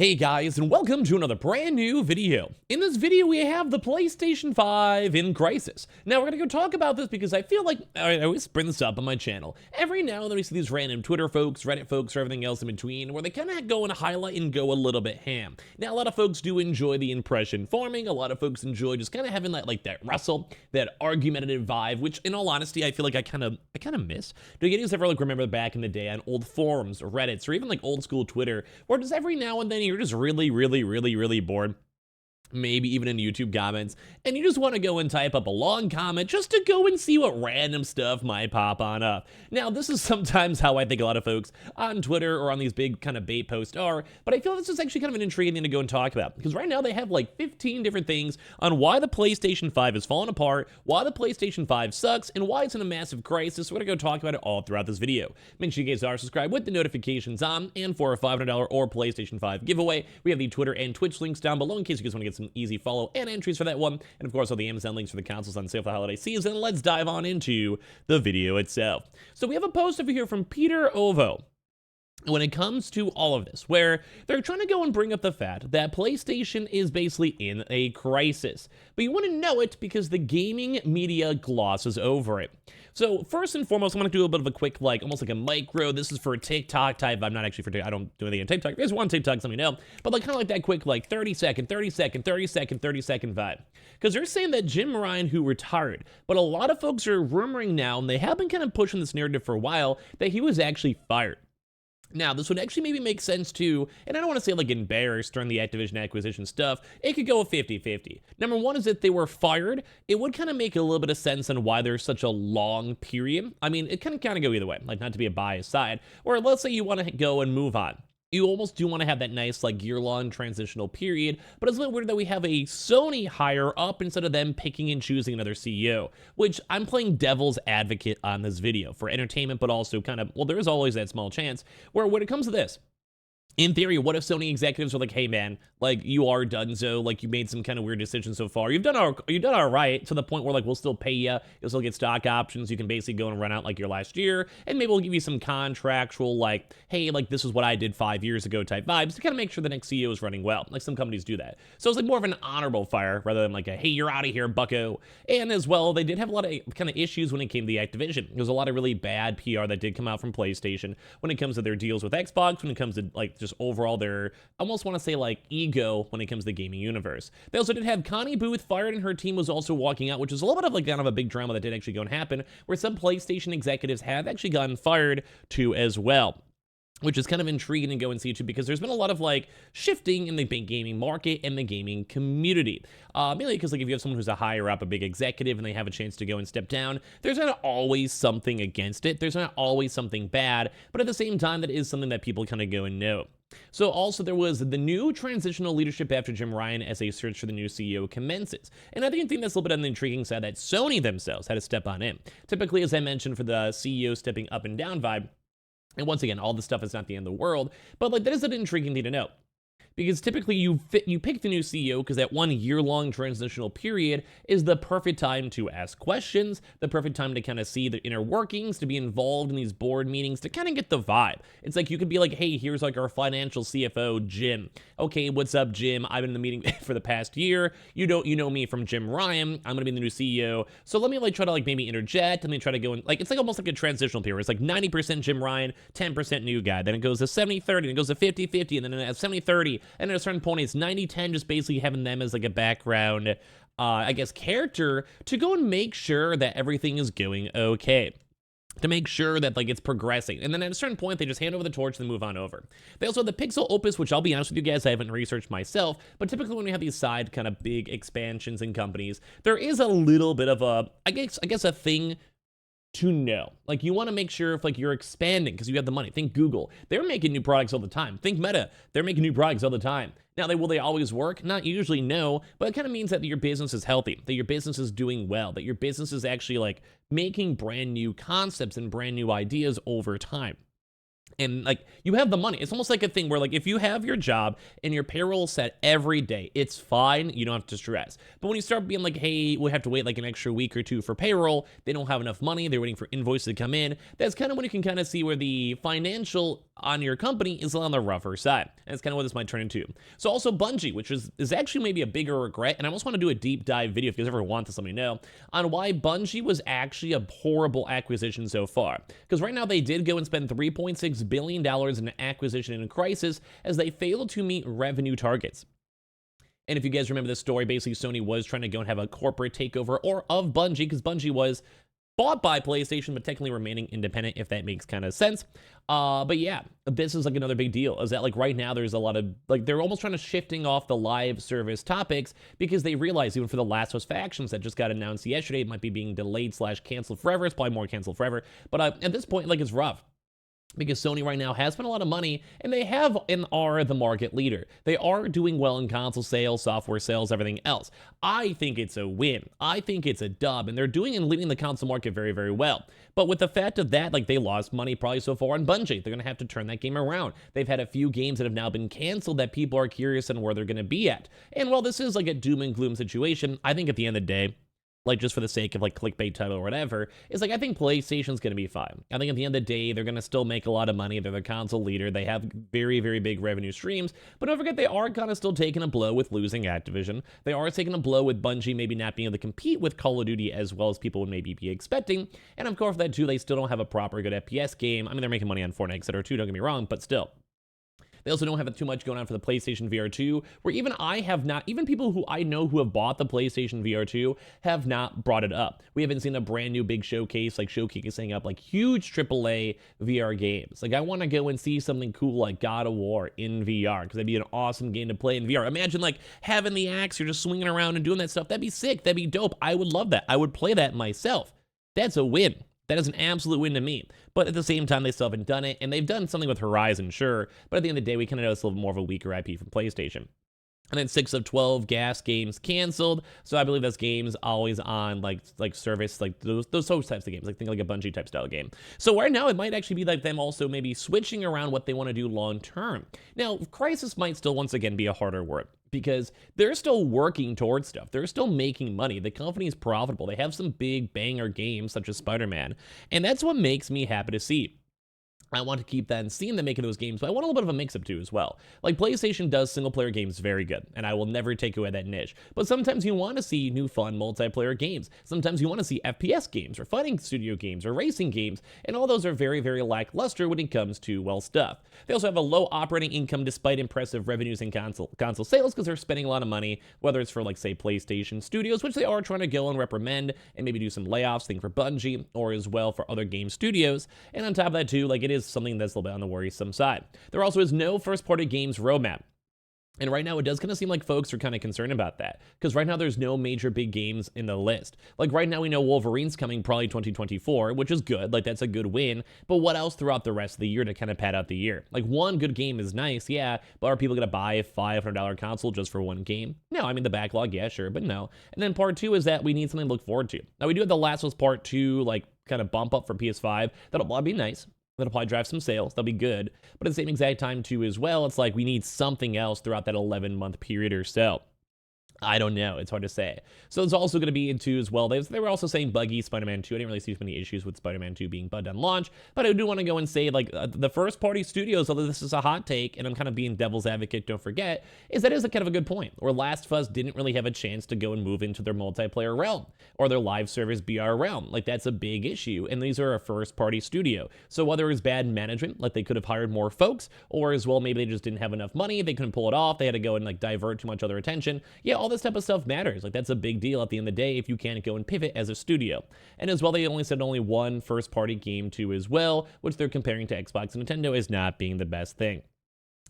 Hey guys, and welcome to another brand new video. In this video, we have the PlayStation 5 in crisis. Now, we're gonna go talk about this because I feel like I always bring this up on my channel. Every now and then we see these random Twitter folks, Reddit folks, or everything else in between, where they kind of go and highlight and go a little bit ham. Now, a lot of folks do enjoy the impression forming. A lot of folks enjoy just kind of having that wrestle, that argumentative vibe, which, in all honesty, I feel like I kind of miss. Do you guys ever remember back in the day on old forums or Reddits or even old school Twitter, where just every now and then you're just really bored, maybe even in YouTube comments, and you just want to go and type up a long comment just to go and see what random stuff might pop on up. Now, this is sometimes how I think a lot of folks on Twitter or on these big kind of bait posts are, but I feel this is actually kind of an intriguing thing to go and talk about, because right now they have 15 different things on why the PlayStation 5 is falling apart, why the PlayStation 5 sucks, and why it's in a massive crisis. So we're going to go talk about it all throughout this video. Make sure you guys are subscribed with the notifications on, and for a $500 or PlayStation 5 giveaway, we have the Twitter and Twitch links down below in case you guys want to get some easy follow and entries for that one, and of course all the Amazon links for the consoles on sale for the holiday season. Let's dive on into the video itself. So we have a post over here from Peter Ovo when it comes to all of this, where they're trying to go and bring up the fact that PlayStation is basically in a crisis. But you want to know it because the gaming media glosses over it. So first and foremost, I'm going to do a bit of a quick, almost like a micro. This is for a TikTok type. I'm not actually for TikTok. I don't do anything on TikTok. If you guys want TikTok, let me know. But kind of like that quick, 30 second vibe. Because they're saying that Jim Ryan, who retired, but a lot of folks are rumoring now, and they have been kind of pushing this narrative for a while, that he was actually fired. Now, this would actually maybe make sense too, and I don't want to say embarrassed during the Activision acquisition stuff. It could go a 50-50. Number one is that they were fired. It would kind of make a little bit of sense on why there's such a long period. I mean, it can kind of go either way, not to be a biased side. Or let's say you want to go and move on. You almost do want to have that nice, year-long transitional period, but it's a little weird that we have a Sony higher up instead of them picking and choosing another CEO, which I'm playing devil's advocate on this video for entertainment, but also there is always that small chance where when it comes to this, in theory, what if Sony executives are like, hey man, you are donezo, you made some kind of weird decision so far. You've done all right to the point where we'll still pay you. You'll still get stock options. You can basically go and run out your last year, and maybe we'll give you some contractual hey, this is what I did 5 years ago type vibes to kind of make sure the next CEO is running well. Some companies do that. So it's more of an honorable fire rather than a, hey, you're out of here, bucko. And as well, they did have a lot of kind of issues when it came to the Activision. There was a lot of really bad PR that did come out from PlayStation when it comes to their deals with Xbox, when it comes to just overall their, I almost want to say ego when it comes to the gaming universe. They also did have Connie Booth fired, and her team was also walking out, which is a little bit of kind of a big drama that did actually go and happen, where some PlayStation executives have actually gotten fired too as well, which is kind of intriguing to go and see too, because there's been a lot of shifting in the gaming market and the gaming community. Mainly because if you have someone who's a higher up, a big executive, and they have a chance to go and step down, there's not always something against it. There's not always something bad, but at the same time, that is something that people kind of go and know. So also there was the new transitional leadership after Jim Ryan as a search for the new CEO commences. And I think that's a little bit on the intriguing side that Sony themselves had to step on in. Typically, as I mentioned, for the CEO stepping up and down vibe, and once again, all this stuff is not the end of the world, but that is an intriguing thing to know. Because typically you pick the new CEO because that 1 year-long transitional period is the perfect time to ask questions, the perfect time to kind of see the inner workings, to be involved in these board meetings, to kind of get the vibe. It's you could be hey, here's our financial CFO, Jim. Okay, what's up, Jim? I've been in the meeting for the past year. You know me from Jim Ryan. I'm gonna be the new CEO. So let me try to maybe interject. Let me try to go in it's almost like a transitional period. It's 90% Jim Ryan, 10% new guy. Then it goes to 70-30, then it goes to 50-50, and then at 70-30. And at a certain point, it's 90-10, just basically having them as a background, I guess, character to go and make sure that everything is going okay. To make sure that it's progressing. And then at a certain point, they just hand over the torch and move on over. They also have the Pixel Opus, which I'll be honest with you guys, I haven't researched myself, but typically when we have these side kind of big expansions in companies, there is a little bit of a, I guess a thing to know. You want to make sure if you're expanding because you have the money. Think Google. They're making new products all the time. Think Meta. They're making new products all the time. Now, will they always work? Not usually, no, but it kind of means that your business is healthy, that your business is doing well, that your business is actually making brand new concepts and brand new ideas over time. And like you have the money. It's almost like a thing where like if you have your job and your payroll set every day, it's fine. You don't have to stress. But when you start being like, hey, we have to wait like an extra week or two for payroll, they don't have enough money, they're waiting for invoices to come in. That's kind of when you can kind of see where the financial on your company is on the rougher side. And that's kind of what this might turn into. So also Bungie, which is actually maybe a bigger regret. And I almost want to do a deep dive video if you guys ever want to let me know on why Bungie was actually a horrible acquisition so far. Because right now they did go and spend $3.6 billion in acquisition in a crisis as they failed to meet revenue targets. And if you guys remember this story, basically Sony was trying to go and have a corporate takeover of Bungie, because Bungie was bought by PlayStation, but technically remaining independent, if that makes kind of sense. But yeah, this is like another big deal, is that like right now there's a lot of, like they're almost trying to shifting off the live service topics because they realize even for the Last of Us factions that just got announced yesterday, it might be being delayed / canceled forever. It's probably more canceled forever. But at this point, like it's rough. Because Sony right now has spent a lot of money, and they have and are the market leader. They are doing well in console sales, software sales, everything else. I think it's a win. I think it's a dub, and they're doing and leading the console market very, very well. But with the fact of that, like they lost money probably so far on Bungie. They're going to have to turn that game around. They've had a few games that have now been canceled that people are curious on where they're going to be at. And while this is like a doom and gloom situation, I think at the end of the day, like just for the sake of like clickbait title or whatever, is like I think PlayStation's going to be fine. I think at the end of the day, they're going to still make a lot of money. They're the console leader. They have very, very big revenue streams. But don't forget, they are kind of still taking a blow with losing Activision. They are taking a blow with Bungie maybe not being able to compete with Call of Duty as well as people would maybe be expecting. And of course, for that too, they still don't have a proper good FPS game. I mean, they're making money on Fortnite, etc. too, don't get me wrong, but still. They also don't have too much going on for the PlayStation VR 2, where even people who I know who have bought the PlayStation VR 2 have not brought it up. We haven't seen a brand new big showcase, like showcasing up like huge AAA VR games. Like I want to go and see something cool like God of War in VR, because that'd be an awesome game to play in VR. Imagine like having the axe, you're just swinging around and doing that stuff. That'd be sick. That'd be dope. I would love that. I would play that myself. That's a win. That is an absolute win to me. But at the same time, they still haven't done it. And they've done something with Horizon, sure. But at the end of the day, we kind of know it's a little more of a weaker IP from PlayStation. And then 6 of 12 gas games canceled. So I believe that's games always on like service, like those types of games. Like think like a Bungie type style game. So right now it might actually be like them also maybe switching around what they want to do long term. Now, crisis might still once again be a harder word, because they're still working towards stuff. They're still making money. The company is profitable. They have some big banger games such as Spider-Man. And that's what makes me happy to see. I want to keep that and seeing them making those games, but I want a little bit of a mix-up too as well. Like PlayStation does single-player games very good, and I will never take away that niche. But sometimes you want to see new fun multiplayer games. Sometimes you want to see FPS games or fighting studio games or racing games, and all those are very, very lackluster when it comes to, well, stuff. They also have a low operating income despite impressive revenues in console sales, because they're spending a lot of money, whether it's for like say PlayStation Studios, which they are trying to go and reprimand and maybe do some layoffs, thing for Bungie, or as well for other game studios. And on top of that too, like it is something that's a little bit on the worrisome side. There also is no first-party games roadmap. And right now, it does kind of seem like folks are kind of concerned about that, because right now there's no major big games in the list. Like right now, we know Wolverine's coming probably 2024, which is good. Like that's a good win. But what else throughout the rest of the year to kind of pad out the year? Like one good game is nice, yeah, but are people going to buy a $500 console just for one game? No, I mean the backlog, yeah, sure, but no. And then part 2 is that we need something to look forward to. Now we do have The Last of Us Part 2, like kind of bump up for PS5. That'll probably be nice. That'll probably drive some sales. That'll be good. But at the same exact time, too, as well, it's like we need something else throughout that 11-month period or so. I don't know. It's hard to say. So it's also going to be into as well. They were also saying buggy Spider-Man 2. I didn't really see too many issues with Spider-Man 2 being bugged on launch, but I do want to go and say like the first party studios, although this is a hot take and I'm kind of being devil's advocate, don't forget, is that is a kind of a good point, where Last of Us didn't really have a chance to go and move into their multiplayer realm or their live service BR realm. Like that's a big issue. And these are a first party studio. So whether it was bad management, like they could have hired more folks, or as well, maybe they just didn't have enough money. They couldn't pull it off. They had to go and like divert too much other attention. Yeah, all this type of stuff matters. Like that's a big deal at the end of the day if you can't go and pivot as a studio. And as well, they only said only one first party game too as well, which they're comparing to Xbox and Nintendo as not being the best thing.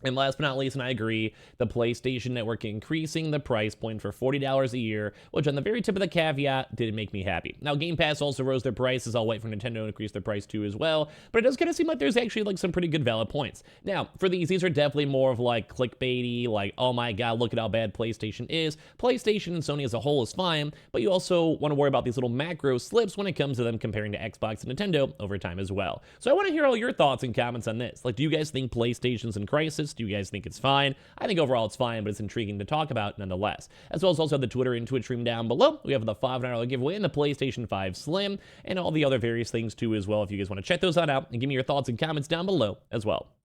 And last but not least, and I agree, the PlayStation Network increasing the price point for $40 a year, which on the very tip of the caveat didn't make me happy. Now, Game Pass also rose their prices. I'll wait for Nintendo to increase their price too as well, but it does kind of seem like there's actually like some pretty good valid points. Now, for these are definitely more of like clickbaity, like, oh my god, look at how bad PlayStation is. PlayStation and Sony as a whole is fine, but you also want to worry about these little macro slips when it comes to them comparing to Xbox and Nintendo over time as well. So I want to hear all your thoughts and comments on this. Like, do you guys think PlayStation's in crisis? Do you guys think it's fine? I think overall it's fine, but it's intriguing to talk about nonetheless. As well as also the Twitter and Twitch stream down below. We have the $5 giveaway and the PlayStation 5 Slim and all the other various things too as well if you guys want to check those out and give me your thoughts and comments down below as well.